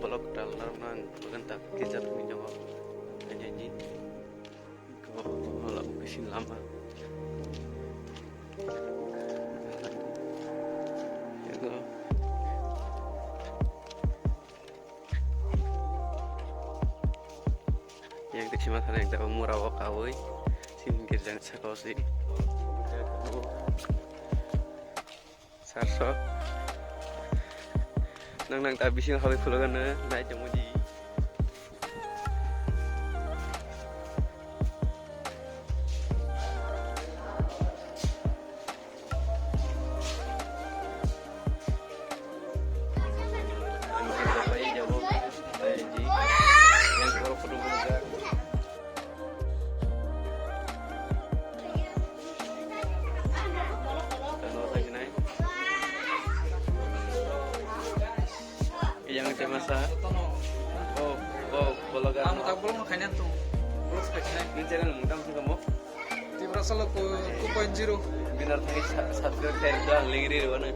blok dalam nang bukan tak kejar mi jawab nyanyi kalau lagu kesin lama ya go yang di sini masalah yang tak umur awak kawai si minggir jangan sekosi sarso nang tak bisin kawai pulau kan naik jamuji yang masa bola kan kamu tak boleh makanya tuh boleh sekalian ini channel mudah sih kamu di berasal aku 2.0 binar tadi subscribe kayak udah lingkiri mana